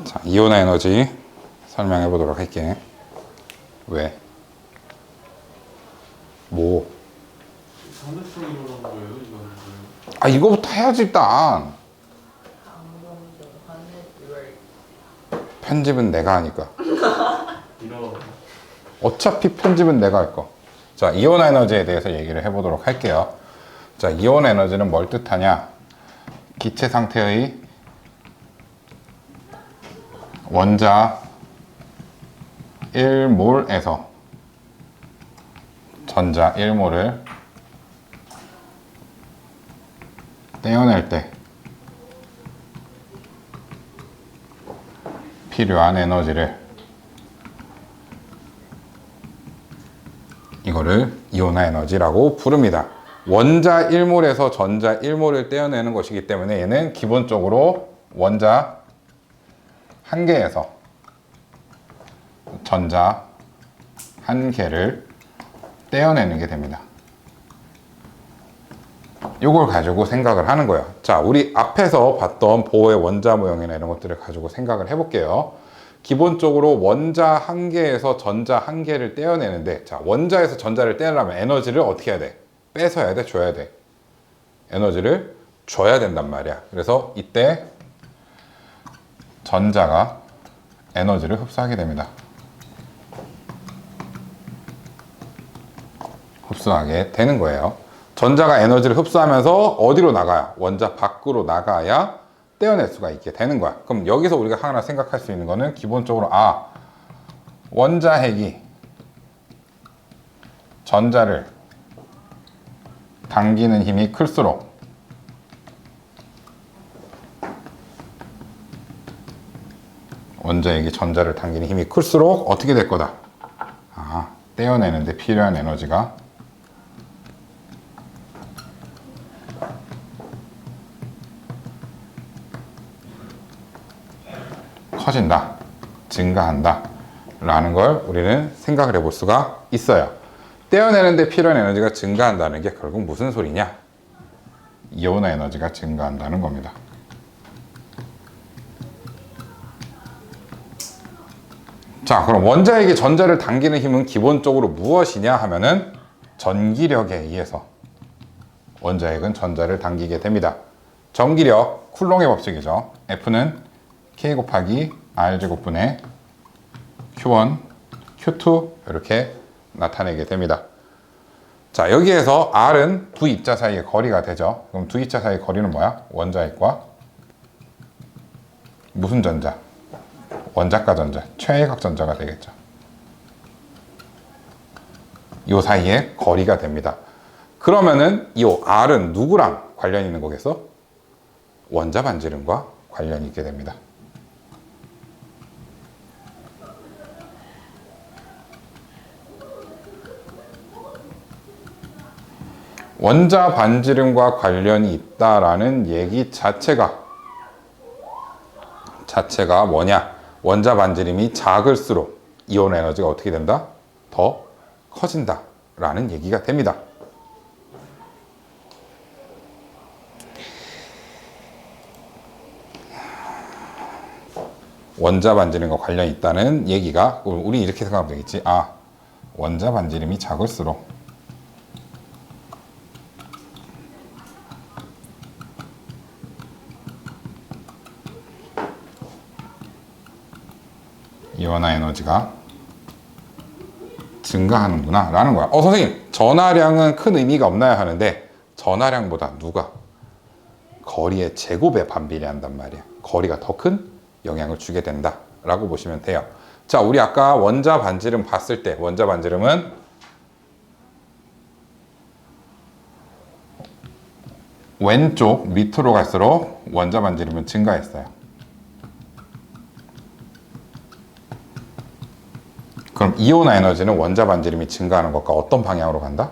자, 이온화 에너지 설명해 보도록 할게. 왜? 뭐? 상대성 이론한 거예요, 이거는? 아, 이거부터 해야지 일단. 편집은 내가 하니까. 이런. 어차피 편집은 내가 할 거. 자, 이온 에너지에 대해서 얘기를 해보도록 할게요. 자, 이온 에너지는 뭘 뜻하냐? 기체 상태의 원자 1몰에서 전자 1몰을 떼어낼 때 필요한 에너지를, 이거를 이온화 에너지라고 부릅니다. 원자 1몰에서 전자 1몰을 떼어내는 것이기 때문에 얘는 기본적으로 원자 1개에서 전자 1개를 떼어내는 게 됩니다. 이걸 가지고 생각을 하는 거예요. 자, 우리 앞에서 봤던 보호의 원자 모형이나 이런 것들을 가지고 생각을 해볼게요. 기본적으로 원자 1개에서 전자 1개를 떼어내는데, 자, 원자에서 전자를 떼내려면 에너지를 어떻게 해야 돼? 뺏어야 돼? 줘야 돼? 에너지를 줘야 된단 말이야. 그래서 이때 전자가 에너지를 흡수하게 됩니다. 흡수하게 되는 거예요. 전자가 에너지를 흡수하면서 어디로 나가야? 원자 밖으로 나가야 떼어낼 수가 있게 되는 거야. 그럼 여기서 우리가 하나 생각할 수 있는 거는 기본적으로, 원자핵이 전자를 당기는 힘이 클수록 원자핵이 전자를 당기는 힘이 클수록 어떻게 될 거다? 떼어내는데 필요한 에너지가 커진다, 증가한다 라는 걸 우리는 생각을 해볼 수가 있어요. 떼어내는데 필요한 에너지가 증가한다는 게 결국 무슨 소리냐? 이온화 에너지가 증가한다는 겁니다. 자, 그럼 원자에게 전자를 당기는 힘은 기본적으로 무엇이냐 하면은 전기력에 의해서 원자핵은 전자를 당기게 됩니다. 전기력, 쿨롱의 법칙이죠. F는 K 곱하기 R 제곱분의 Q1, Q2 이렇게 나타내게 됩니다. 자, 여기에서 R은 두 입자 사이의 거리가 되죠. 그럼 두 입자 사이의 거리는 뭐야? 원자핵과 무슨 전자? 원자가 전자, 최외각 전자가 되겠죠. 이 사이에 거리가 됩니다. 그러면은 이 R은 누구랑 관련이 있는 거겠어? 원자 반지름과 관련이 있게 됩니다. 원자 반지름과 관련이 있다라는 얘기 자체가 뭐냐? 원자 반지름이 작을수록 이온 에너지가 어떻게 된다? 더 커진다 라는 얘기가 됩니다. 원자 반지름과 관련이 있다는 얘기가, 우리 이렇게 생각하면 되겠지. 원자 반지름이 작을수록 이온화 에너지가 증가하는구나 라는 거야. 선생님, 전하량은 큰 의미가 없나요? 하는데, 전하량보다 누가? 거리의 제곱에 반비례한단 말이야. 거리가 더 큰 영향을 주게 된다 라고 보시면 돼요. 자, 우리 아까 원자 반지름 봤을 때, 원자 반지름은 왼쪽 밑으로 갈수록 원자 반지름은 증가했어요. 그럼 이온화 에너지는 원자 반지름이 증가하는 것과 어떤 방향으로 간다?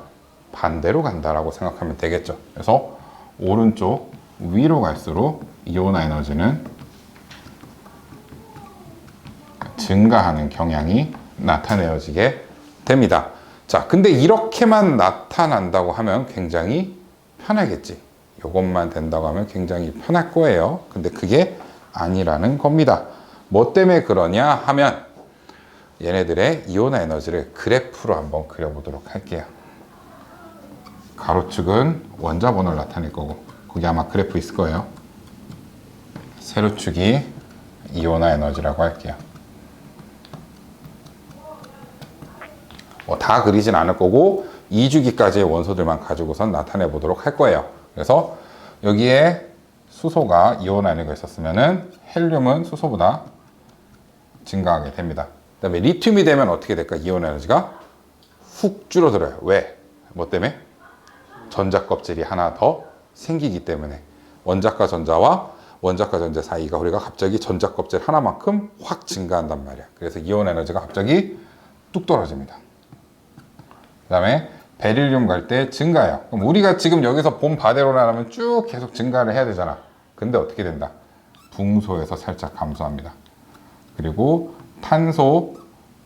반대로 간다라고 생각하면 되겠죠. 그래서 오른쪽 위로 갈수록 이온화 에너지는 증가하는 경향이 나타내어지게 됩니다. 자, 근데 이렇게만 나타난다고 하면 굉장히 편하겠지. 이것만 된다고 하면 굉장히 편할 거예요. 근데 그게 아니라는 겁니다. 뭐 때문에 그러냐 하면 얘네들의 이온 에너지를 그래프로 한번 그려보도록 할게요. 가로축은 원자번호를 나타낼 거고 거기 아마 그래프 있을 거예요. 세로축이 이온화 에너지라고 할게요. 다 그리진 않을 거고 2주기까지의 원소들만 가지고선 나타내 보도록 할 거예요. 그래서 여기에 수소가 이온화 에너지가 있었으면은 헬륨은 수소보다 증가하게 됩니다. 그 다음에 리튬이 되면 어떻게 될까? 이온 에너지가 훅 줄어들어요. 왜? 뭐 때문에? 전자 껍질이 하나 더 생기기 때문에. 원자과 전자와 원자과 전자 사이가 우리가 갑자기 전자 껍질 하나만큼 확 증가한단 말이야. 그래서 이온 에너지가 갑자기 뚝 떨어집니다. 그 다음에 베릴륨 갈 때 증가해요. 그럼 우리가 지금 여기서 본 바대로라면 쭉 계속 증가를 해야 되잖아. 근데 어떻게 된다? 붕소에서 살짝 감소합니다. 그리고 탄소,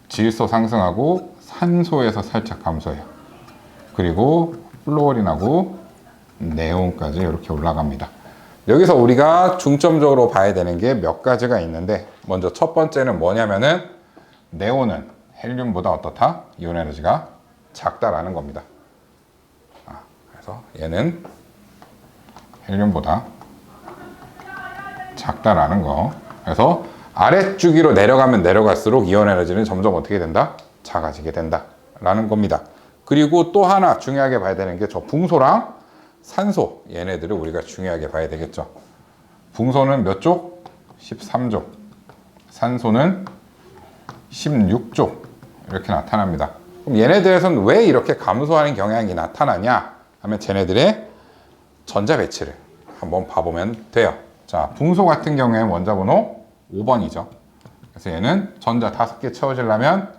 질소 상승하고 산소에서 살짝 감소해요. 그리고 플루오린하고 네온까지 이렇게 올라갑니다. 여기서 우리가 중점적으로 봐야 되는 게 몇 가지가 있는데 먼저 첫 번째는 뭐냐면은 네온은 헬륨보다 어떻다? 이온 에너지가 작다라는 겁니다. 그래서 얘는 헬륨보다 작다라는 거. 그래서 아래주기로 내려가면 내려갈수록 이온 에너지는 점점 어떻게 된다? 작아지게 된다라는 겁니다. 그리고 또 하나 중요하게 봐야 되는 게 저 붕소랑 산소, 얘네들을 우리가 중요하게 봐야 되겠죠. 붕소는 몇 쪽? 13쪽. 산소는 16쪽. 이렇게 나타납니다. 그럼 얘네들에서는 왜 이렇게 감소하는 경향이 나타나냐 하면 쟤네들의 전자 배치를 한번 봐보면 돼요. 자, 붕소 같은 경우에 원자번호 5번이죠. 그래서 얘는 전자 5개 채워지려면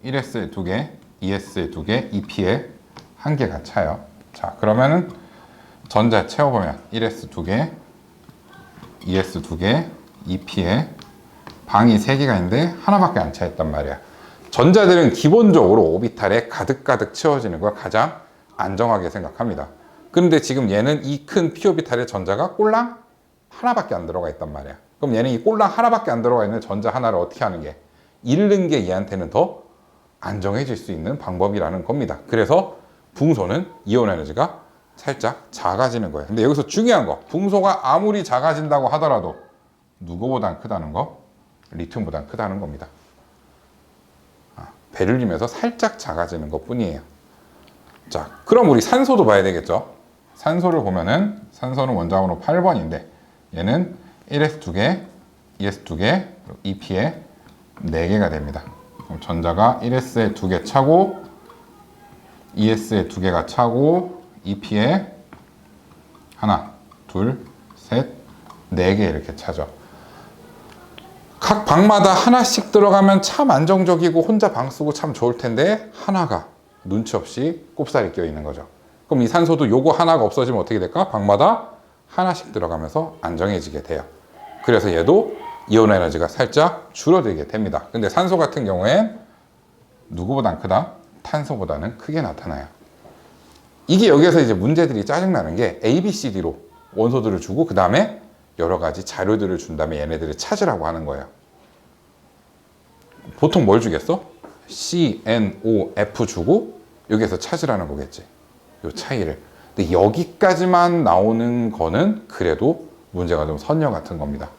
1s에 2개, 2s에 2개, 2p에 1개가 차요. 자, 그러면은 전자 채워보면 1s 2개, 2s 2개, 2p에 방이 3개가 있는데 하나밖에 안 차있단 말이야. 전자들은 기본적으로 오비탈에 가득가득 채워지는 걸 가장 안정하게 생각합니다. 그런데 지금 얘는 이 큰 p오비탈에 전자가 꼴랑 하나밖에 안 들어가 있단 말이야. 그럼 얘는 이 꼴랑 하나밖에 안 들어가 있는 전자 하나를 어떻게 하는 게? 잃는 게 얘한테는 더 안정해질 수 있는 방법이라는 겁니다. 그래서 붕소는 이온 에너지가 살짝 작아지는 거예요. 근데 여기서 중요한 거, 붕소가 아무리 작아진다고 하더라도 누구보단 크다는 거? 리튬보단 크다는 겁니다. 베릴륨에서 살짝 작아지는 것 뿐이에요. 자, 그럼 우리 산소도 봐야 되겠죠? 산소를 보면은 산소는 원자번호 8번인데 얘는 1s 2개, 2s 2개, 2p에 4개가 됩니다. 그럼 전자가 1s에 2개 차고 2s에 2개가 차고 2p에 하나, 둘, 셋, 4개 이렇게 차죠. 각 방마다 하나씩 들어가면 참 안정적이고 혼자 방 쓰고 참 좋을 텐데 하나가 눈치 없이 꼽살이 껴 있는 거죠. 그럼 이 산소도 요거 하나가 없어지면 어떻게 될까? 방마다 하나씩 들어가면서 안정해지게 돼요. 그래서 얘도 이온 에너지가 살짝 줄어들게 됩니다. 근데 산소 같은 경우엔 누구보단 크다? 탄소보다는 크게 나타나요. 이게 여기에서 이제 문제들이 짜증나는 게 A, B, C, D로 원소들을 주고 그 다음에 여러 가지 자료들을 준 다음에 얘네들을 찾으라고 하는 거예요. 보통 뭘 주겠어? C, N, O, F 주고 여기에서 찾으라는 거겠지. 요 차이를. 근데 여기까지만 나오는 거는 그래도 문제가 좀 선녀 같은 겁니다.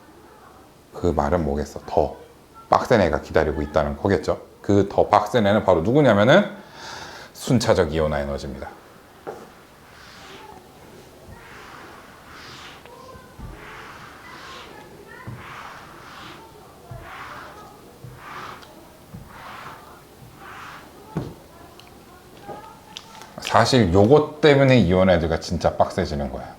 그 말은 뭐겠어? 더 빡센 애가 기다리고 있다는 거겠죠. 그 더 빡센 애는 바로 누구냐면은 순차적 이온화 에너지입니다. 사실 요것 때문에 이온 에너지가 진짜 빡세지는 거야.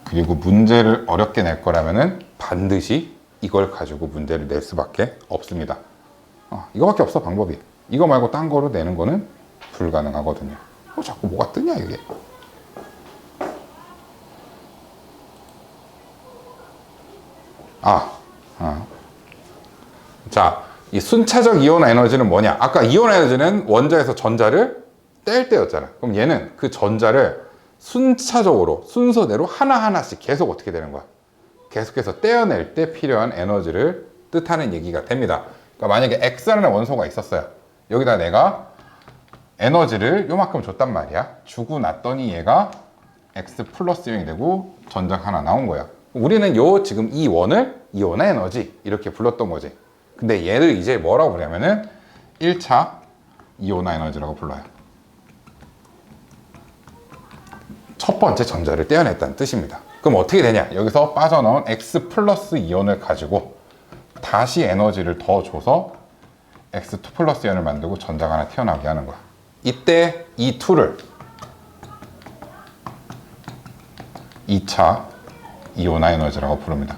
그리고 문제를 어렵게 낼 거라면은 반드시 이걸 가지고 문제를 낼 수밖에 없습니다. 이거밖에 없어, 방법이. 이거 말고 딴 거로 내는 거는 불가능하거든요. 자꾸 뭐가 뜨냐 이게. 자, 이 순차적 이온 에너지는 뭐냐? 아까 이온 에너지는 원자에서 전자를 뗄 때였잖아. 그럼 얘는 그 전자를 순차적으로 순서대로 하나하나씩 계속 어떻게 되는 거야? 계속해서 떼어낼 때 필요한 에너지를 뜻하는 얘기가 됩니다. 그러니까 만약에 X라는 원소가 있었어요. 여기다 내가 에너지를 요만큼 줬단 말이야. 주고 났더니 얘가 X 플러스 이온이 되고 전자가 하나 나온 거야. 우리는 지금 이 원을 이온의 에너지 이렇게 불렀던 거지. 근데 얘를 이제 뭐라고 부르냐면은 1차 이온화 에너지라고 불러요. 첫 번째 전자를 떼어냈다는 뜻입니다. 그럼 어떻게 되냐? 여기서 빠져나온 X 플러스 이온을 가지고 다시 에너지를 더 줘서 X2 플러스 이온을 만들고 전자가 하나 튀어나오게 하는 거야. 이때 이 2를 2차 이온화 에너지라고 부릅니다.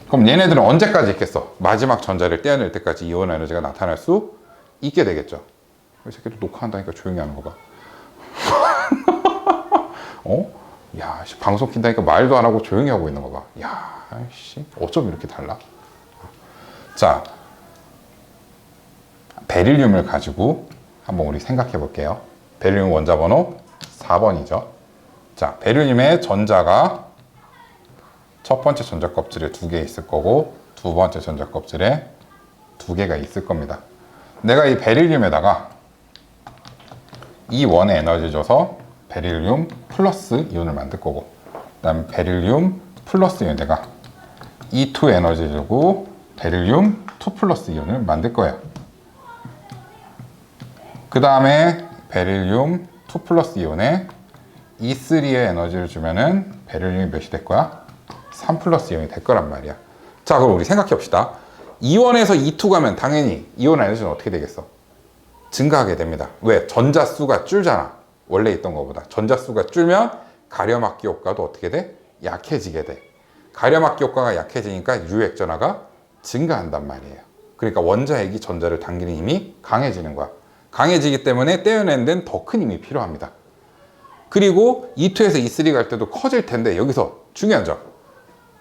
그럼 얘네들은 언제까지 있겠어? 마지막 전자를 떼어낼 때까지 이온화 에너지가 나타날 수 있게 되겠죠. 이 새끼도 녹화한다니까 조용히 하는 거 봐. 야, 방송 킨다니까 말도 안 하고 조용히 하고 있는 거 봐. 야, 씨, 어쩜 이렇게 달라? 자, 베릴륨을 가지고 한번 우리 생각해 볼게요. 베릴륨 원자 번호 4번이죠. 자, 베릴륨의 전자가 첫 번째 전자 껍질에 2개 있을 거고 두 번째 전자 껍질에 2개가 있을 겁니다. 내가 이 베릴륨에다가 이 원에 에너지 줘서 베릴륨 플러스 이온을 만들 거고, 그 다음 베릴륨 플러스 이온에다가 E2 에너지 주고 베릴륨 2 플러스 이온을 만들 거예요. 그 다음에 베릴륨 2 플러스 이온에 E3의 에너지를 주면은 베릴륨이 몇이 될 거야? 3 플러스 이온이 될 거란 말이야. 자, 그럼 우리 생각해 봅시다. E1에서 E2 가면 당연히 이온 에너지는 어떻게 되겠어? 증가하게 됩니다. 왜? 전자수가 줄잖아. 원래 있던 것보다. 전자수가 줄면 가려막기 효과도 어떻게 돼? 약해지게 돼. 가려막기 효과가 약해지니까 유액전하가 증가한단 말이에요. 그러니까 원자핵이 전자를 당기는 힘이 강해지는 거야. 강해지기 때문에 떼어내는 데는 더 큰 힘이 필요합니다. 그리고 E2에서 E3 갈 때도 커질 텐데 여기서 중요한 점.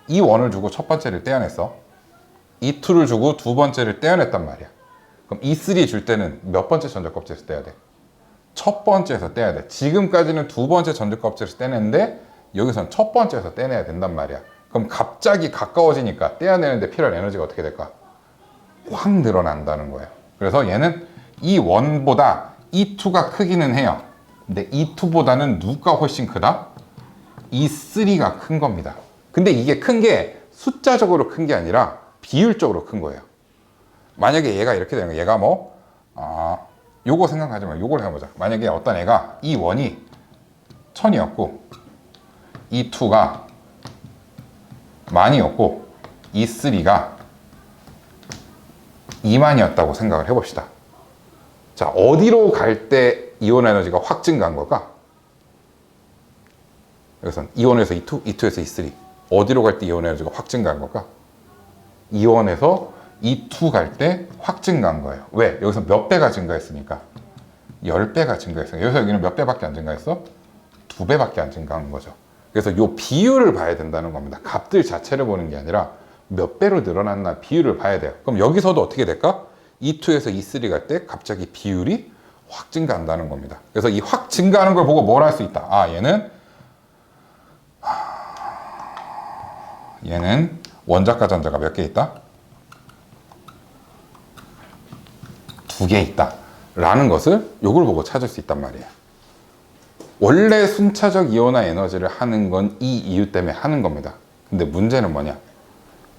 E1을 주고 첫 번째를 떼어냈어. E2를 주고 두 번째를 떼어냈단 말이야. 그럼 E3 줄 때는 몇 번째 전자 껍질에서 떼야 돼? 첫 번째에서 떼야 돼. 지금까지는 두 번째 전자 껍질에서 떼냈는데 여기서는 첫 번째에서 떼내야 된단 말이야. 그럼 갑자기 가까워지니까 떼어내는데 필요한 에너지가 어떻게 될까? 확 늘어난다는 거예요. 그래서 얘는 E1보다 E2가 크기는 해요. 근데 E2보다는 누가 훨씬 크다? E3가 큰 겁니다. 근데 이게 큰 게 숫자적으로 큰 게 아니라 비율적으로 큰 거예요. 만약에 얘가 이렇게 되는 거야. 얘가 요거 생각하지 마. 요걸 해보자. 만약에 어떤 애가 E1이 1000이었고 E2가 10,000이었고 E3가 20,000이었다고 생각을 해봅시다. 자, 어디로 갈 때 이온 에너지가 확 증가한 걸까? 여기선 E1에서 E2, E2에서 E3 어디로 갈 때 이온 에너지가 확 증가한 걸까? E1에서 E2 갈 때 확 증가한 거예요. 왜? 여기서 몇 배가 증가했으니까 10배가 증가했어요. 여기서 여기는 몇 배밖에 안 증가했어? 2배밖에 안 증가한 거죠. 그래서 이 비율을 봐야 된다는 겁니다. 값들 자체를 보는 게 아니라 몇 배로 늘어났나 비율을 봐야 돼요. 그럼 여기서도 어떻게 될까? E2에서 E3 갈 때 갑자기 비율이 확 증가한다는 겁니다. 그래서 이 확 증가하는 걸 보고 뭘 할 수 있다? 아, 얘는 원자과 전자가 몇 개 있다? 2개 있다 라는 것을 요걸 보고 찾을 수 있단 말이에요. 원래 순차적 이온화 에너지를 하는 건 이 이유 때문에 하는 겁니다. 근데 문제는 뭐냐?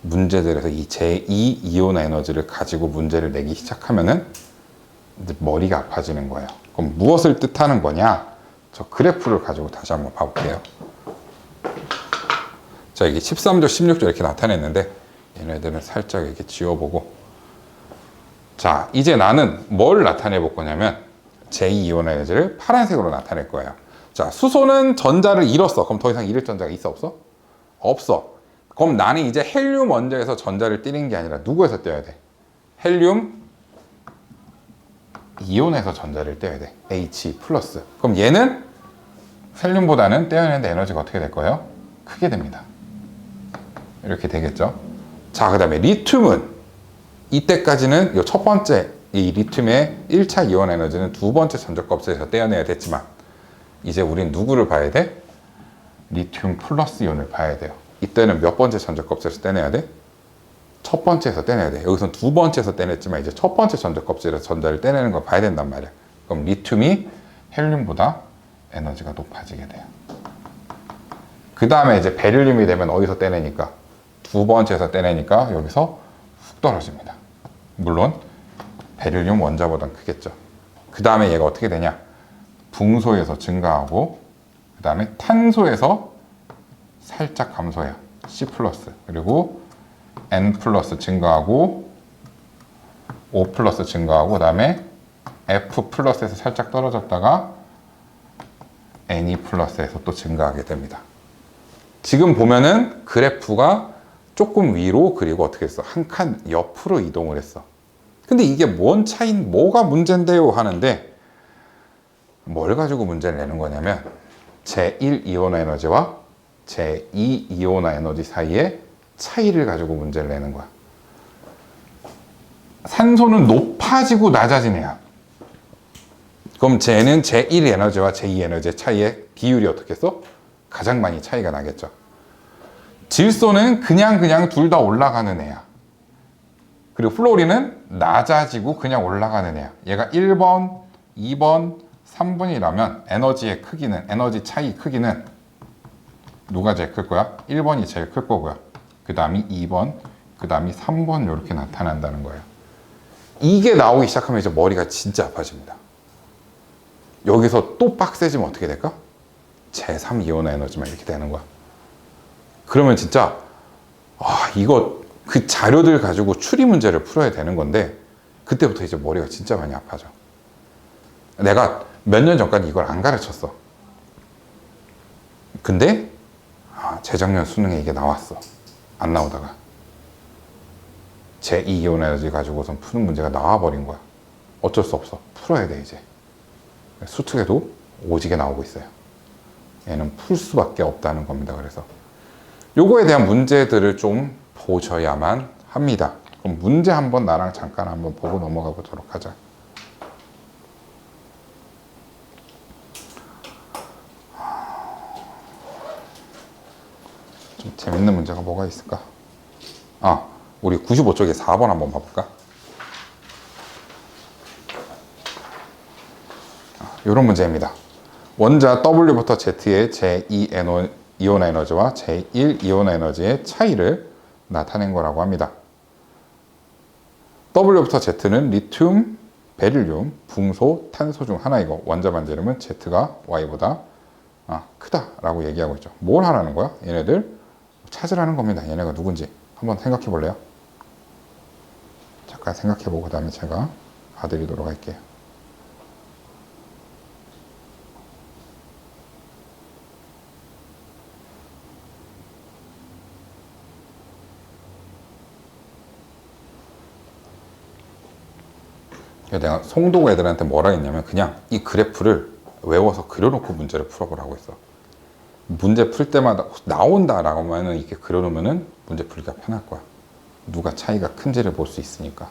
문제들에서 이 제2 이온화 에너지를 가지고 문제를 내기 시작하면은 이제 머리가 아파지는 거예요. 그럼 무엇을 뜻하는 거냐? 저 그래프를 가지고 다시 한번 봐볼게요. 자, 이게 13조, 16조 이렇게 나타냈는데 얘네들은 살짝 이렇게 지워보고, 자, 이제 나는 뭘 나타내 볼 거냐면 제2 이온화 에너지를 파란색으로 나타낼 거예요. 자, 수소는 전자를 잃었어. 그럼 더 이상 잃을 전자가 있어, 없어? 없어. 그럼 나는 이제 헬륨 원자에서 전자를 떼는 게 아니라 누구에서 떼야 돼? 헬륨 이온에서 전자를 떼야 돼. H 플러스. 그럼 얘는 헬륨보다는 떼어내는데 에너지가 어떻게 될 거예요? 크게 됩니다. 이렇게 되겠죠. 자, 그 다음에 리튬은 이때까지는 이 첫 번째 이 리튬의 1차 이온 에너지는 두 번째 전자 껍질에서 떼어내야 됐지만 이제 우린 누구를 봐야 돼? 리튬 플러스 이온을 봐야 돼요. 이때는 몇 번째 전자껍질에서 떼내야 돼? 첫 번째에서 떼내야 돼. 여기선 두 번째에서 떼냈지만 이제 첫 번째 전자껍질에서 전자를 떼내는 걸 봐야 된단 말이야. 그럼 리튬이 헬륨보다 에너지가 높아지게 돼요. 그 다음에 이제 베릴륨이 되면 어디서 떼내니까? 두 번째에서 떼내니까 여기서 훅 떨어집니다. 물론 베릴륨 원자보단 크겠죠. 그 다음에 얘가 어떻게 되냐? 붕소에서 증가하고 그 다음에 탄소에서 살짝 감소해요. C+. 그리고 N+ 증가하고 O+ 증가하고 그 다음에 F+에서 살짝 떨어졌다가 Ne+에서 또 증가하게 됩니다. 지금 보면은 그래프가 조금 위로 그리고 어떻게 했어? 한 칸 옆으로 이동을 했어. 근데 이게 뭔 차인 뭐가 문제인데요? 하는데 뭘 가지고 문제를 내는 거냐면 제1 이온화 에너지와 제2 이온화 에너지 사이의 차이를 가지고 문제를 내는 거야. 산소는 높아지고 낮아지네요. 그럼 쟤는 제1 에너지와 제2 에너지의 차이의 비율이 어떻게 써? 가장 많이 차이가 나겠죠. 질소는 그냥 둘 다 올라가는 애야. 그리고 플로리는 낮아지고 그냥 올라가는 애야. 얘가 1번, 2번, 3번이라면 에너지의 크기는, 에너지 차이 크기는 누가 제일 클 거야? 1번이 제일 클 거고요. 그 다음이 2번, 그 다음이 3번 이렇게 나타난다는 거예요. 이게 나오기 시작하면 이제 머리가 진짜 아파집니다. 여기서 또 빡세지면 어떻게 될까? 제3 이온화 에너지만 이렇게 되는 거야. 그러면 진짜 이거 그 자료들 가지고 추리 문제를 풀어야 되는 건데 그때부터 이제 머리가 진짜 많이 아파져. 내가 몇 년 전까지 이걸 안 가르쳤어. 근데 재작년 수능에 이게 나왔어. 안 나오다가 제2 이온 에너지 가지고선 푸는 문제가 나와버린 거야. 어쩔 수 없어. 풀어야 돼 이제. 수특에도 오지게 나오고 있어요. 얘는 풀 수밖에 없다는 겁니다. 그래서 요거에 대한 문제들을 좀 보셔야만 합니다. 그럼 문제 한번 나랑 잠깐 한번 보고 넘어가 보도록 하자. 좀 재밌는 문제가 뭐가 있을까? 우리 95쪽에 4번 한번 봐볼까? 이런 문제입니다. 원자 W부터 Z의 제2 이온화 에너지와 제1 이온화 에너지의 차이를 나타낸 거라고 합니다. W부터 Z는 리튬, 베릴륨, 붕소, 탄소 중 하나이고 원자 반지름은 Z가 Y보다 크다라고 얘기하고 있죠. 뭘 하라는 거야? 얘네들 찾으라는 겁니다. 얘네가 누군지 한번 생각해 볼래요? 잠깐 생각해 보고 그 다음에 제가 봐드리도록 할게요. 내가 송도고 애들한테 뭐라 했냐면 그냥 이 그래프를 외워서 그려놓고 문제를 풀어보라고 했어. 문제 풀 때마다 나온다라고 하면 이렇게 그려놓으면 문제 풀기가 편할 거야. 누가 차이가 큰지를 볼 수 있으니까.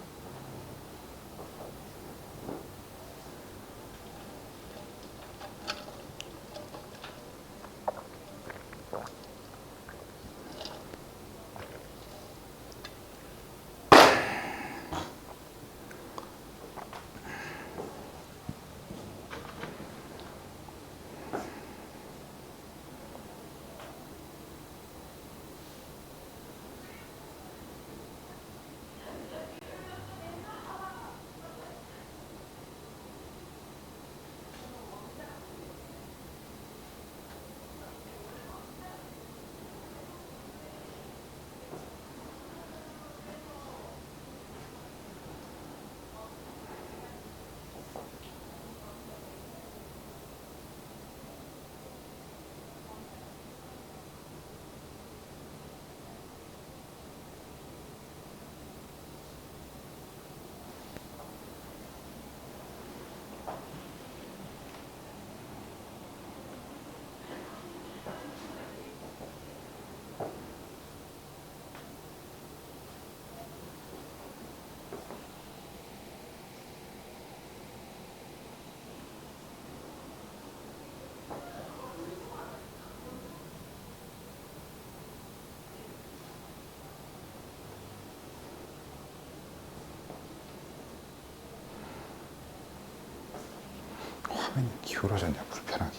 기울어졌냐 불편하게.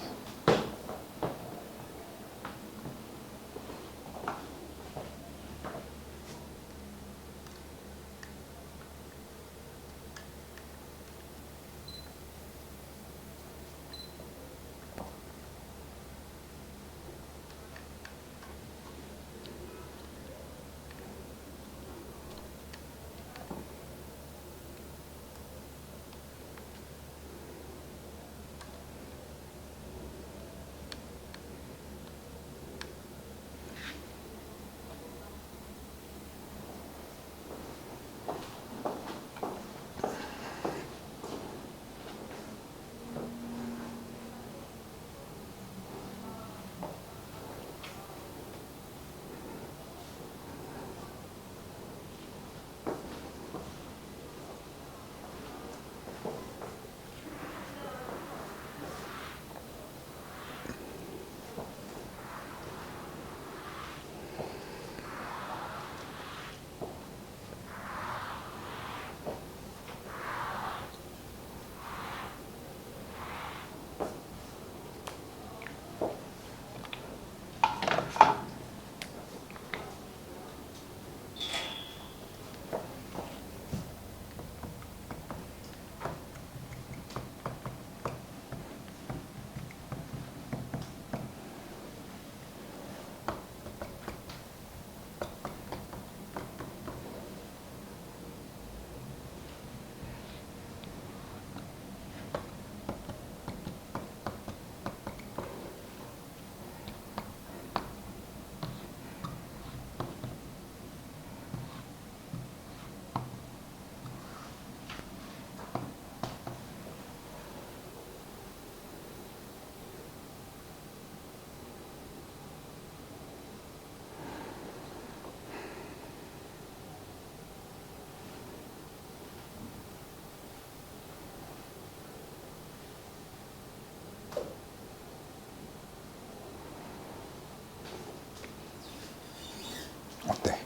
어때?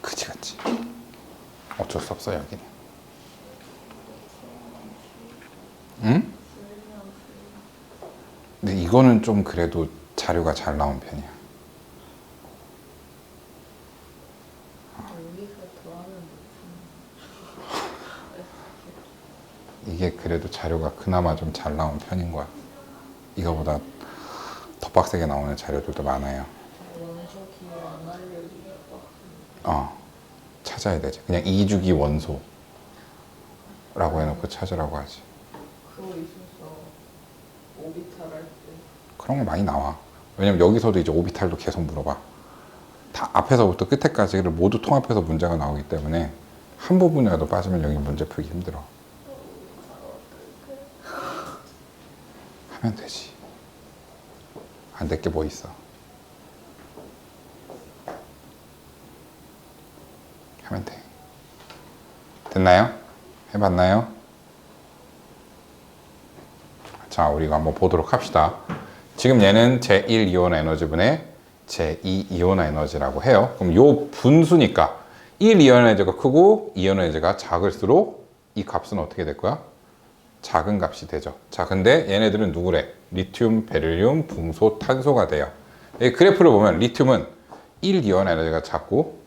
그지같지? 어쩔 수 없어 여기는. 응? 근데 이거는 좀 그래도 자료가 잘 나온 편이야. 여기서 더하면 이게 그래도 자료가 그나마 좀 잘 나온 편인 거야. 이거보다 더 빡세게 나오는 자료들도 많아요. 원소 기호 안 알려주니까 찾아야 되지. 그냥 2주기 원소라고 해놓고 찾으라고 하지. 그거 있어서 오비탈 할 때 그런 거 많이 나와. 왜냐면 여기서도 이제 오비탈도 계속 물어봐. 다 앞에서부터 끝에까지를 모두 통합해서 문제가 나오기 때문에 한 부분이라도 빠지면 여기 문제 풀기 힘들어. 하면 되지. 안 될 게 뭐 있어. 하면 돼. 됐나요? 해봤나요? 자, 우리가 한번 보도록 합시다. 지금 얘는 제1이온 에너지분의 제2이온 에너지라고 해요. 그럼 요 분수니까 1이온 에너지가 크고 2이온 에너지가 작을수록 이 값은 어떻게 될 거야? 작은 값이 되죠. 자, 근데 얘네들은 누구래? 리튬, 베릴륨, 붕소, 탄소가 돼요. 이 그래프를 보면 리튬은 1이온 에너지가 작고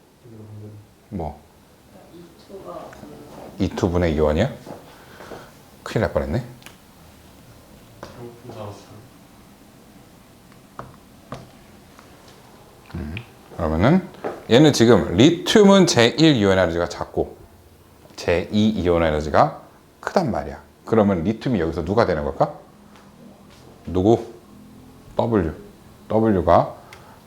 뭐? 이투가 2투분의 2원이야? 큰일 날 뻔했네. 배고픈 줄 알았어요. 그러면은 얘는 지금 리튬은 제1이온 에너지가 작고 제2이온 에너지가 크단 말이야. 그러면 리튬이 여기서 누가 되는 걸까? 누구? W. W가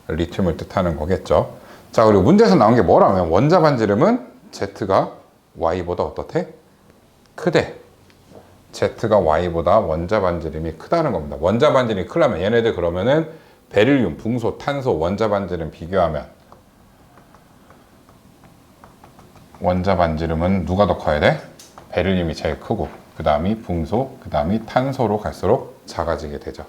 리튬을 뜻하는 거겠죠. 자, 그리고 문제에서 나온 게 뭐라면 원자 반지름은 Z가 Y보다 어떻대? 크대. Z가 Y보다 원자 반지름이 크다는 겁니다. 원자 반지름이 크려면 얘네들 그러면은 베릴륨, 붕소, 탄소 원자 반지름 비교하면 원자 반지름은 누가 더 커야 돼? 베릴륨이 제일 크고 그 다음이 붕소, 그 다음이 탄소로 갈수록 작아지게 되죠.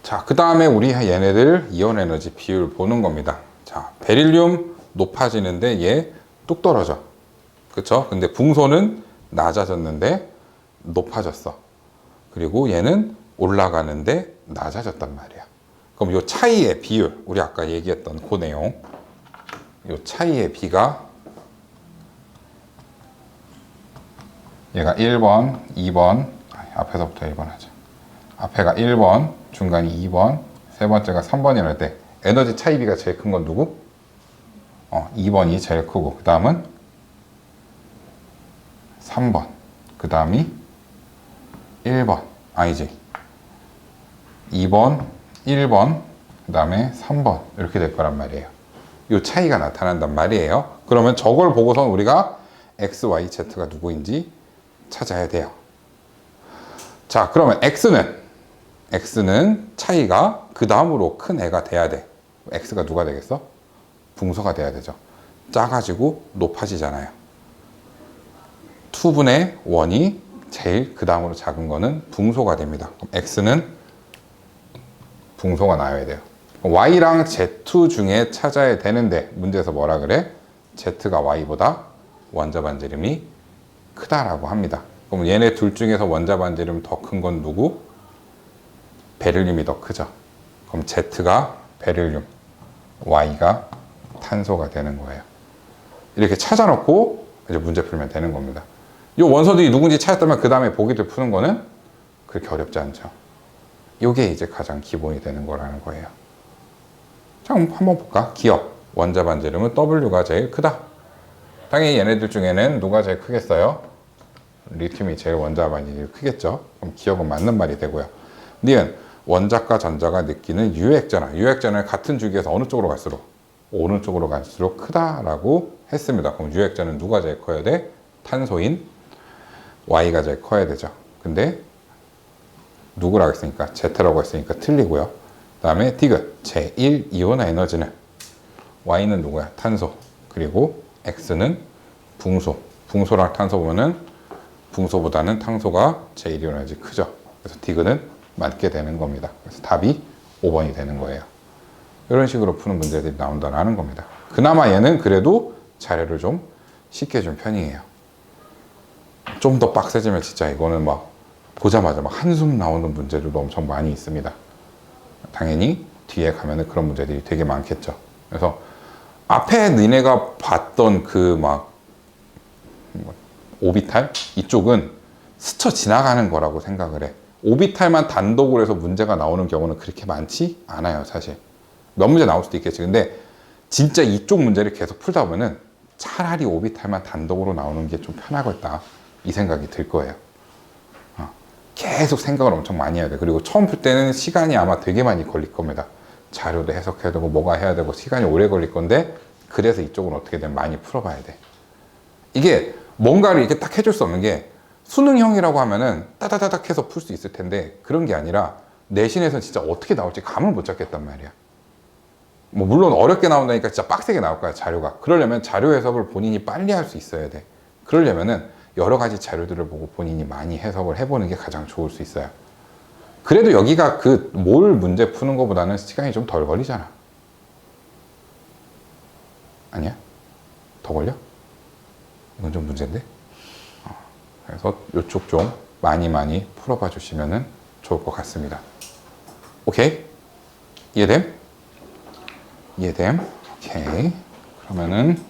자, 그 다음에 우리 얘네들 이온 에너지 비율 보는 겁니다. 자, 베릴륨 높아지는데 얘 뚝 떨어져. 그쵸? 근데 붕소는 낮아졌는데 높아졌어. 그리고 얘는 올라가는데 낮아졌단 말이야. 그럼 이 차이의 비율, 우리 아까 얘기했던 그 내용, 이 차이의 비가 얘가 1번, 2번, 앞에서부터 1번 하자. 앞에가 1번, 중간이 2번, 세 번째가 3번이랄 때 에너지 차이비가 제일 큰 건 누구? 2번이 제일 크고 그 다음은 3번, 그 다음이 1번, 아니지 2번, 1번, 그 다음에 3번 이렇게 될 거란 말이에요. 이 차이가 나타난단 말이에요. 그러면 저걸 보고선 우리가 X, Y, Z가 누구인지 찾아야 돼요. 자, 그러면 X는 차이가 그 다음으로 큰 애가 돼야 돼. X가 누가 되겠어? 붕소가 돼야 되죠. 작아지고 높아지잖아요. 2분의 1이 제일 그 다음으로 작은 거는 붕소가 됩니다. 그럼 X는 붕소가 나와야 돼요. Y랑 Z 중에 찾아야 되는데 문제에서 뭐라 그래? Z가 Y보다 원자 반지름이 크다라고 합니다. 그럼 얘네 둘 중에서 원자 반지름 더 큰 건 누구? 베릴륨이 더 크죠. 그럼 Z가 베릴륨, Y가 탄소가 되는 거예요. 이렇게 찾아놓고 이제 문제 풀면 되는 겁니다. 이 원소들이 누군지 찾았다면 그 다음에 보기를 푸는 거는 그렇게 어렵지 않죠. 이게 이제 가장 기본이 되는 거라는 거예요. 자, 한번 볼까? 기억, 원자 반지름은 W가 제일 크다. 당연히 얘네들 중에는 누가 제일 크겠어요? 리튬이 제일 원자 반지름이 크겠죠. 그럼 기억은 맞는 말이 되고요. 니은 원자과 전자가 느끼는 유액전환. 유액전환 같은 주기에서 어느 쪽으로 갈수록? 오른쪽으로 갈수록 크다라고 했습니다. 그럼 유액전은 누가 제일 커야 돼? 탄소인 Y가 제일 커야 되죠. 근데 누구라고 했으니까 Z라고 했으니까 틀리고요. 그 다음에 디귿 제1 이온 에너지는 Y는 누구야? 탄소. 그리고 X는 붕소. 붕소랑 탄소 보면은 붕소보다는 탄소가 제1 이온 에너지 크죠. 그래서 디귿은 맞게 되는 겁니다. 그래서 답이 5번이 되는 거예요. 이런 식으로 푸는 문제들이 나온다는 겁니다. 그나마 얘는 그래도 자료를 좀 쉽게 준 편이에요. 좀 더 빡세지면 진짜 이거는 막 보자마자 막 한숨 나오는 문제들도 엄청 많이 있습니다. 당연히 뒤에 가면은 그런 문제들이 되게 많겠죠. 그래서 앞에 니네가 봤던 그 막 오비탈 이쪽은 스쳐 지나가는 거라고 생각을 해. 오비탈만 단독으로 해서 문제가 나오는 경우는 그렇게 많지 않아요, 사실. 몇 문제 나올 수도 있겠지. 근데 진짜 이쪽 문제를 계속 풀다 보면은 차라리 오비탈만 단독으로 나오는 게 좀 편하겠다 이 생각이 들 거예요. 계속 생각을 엄청 많이 해야 돼. 그리고 처음 풀 때는 시간이 아마 되게 많이 걸릴 겁니다. 자료도 해석해야 되고 뭐가 해야 되고 시간이 오래 걸릴 건데 그래서 이쪽은 어떻게든 많이 풀어봐야 돼. 이게 뭔가를 이렇게 딱 해줄 수 없는 게 수능형이라고 하면은 따다다닥 해서 풀 수 있을 텐데 그런 게 아니라 내신에서는 진짜 어떻게 나올지 감을 못 잡겠단 말이야. 뭐 물론 어렵게 나온다니까 진짜 빡세게 나올 거야, 자료가. 그러려면 자료 해석을 본인이 빨리 할 수 있어야 돼. 그러려면은 여러 가지 자료들을 보고 본인이 많이 해석을 해보는 게 가장 좋을 수 있어요. 그래도 여기가 그 뭘 문제 푸는 것보다는 시간이 좀 덜 걸리잖아. 아니야? 더 걸려? 이건 좀 문제인데? 그래서 이쪽 좀 많이 풀어봐 주시면 좋을 것 같습니다. 오케이? 이해됨? 이해됨? 오케이. 그러면은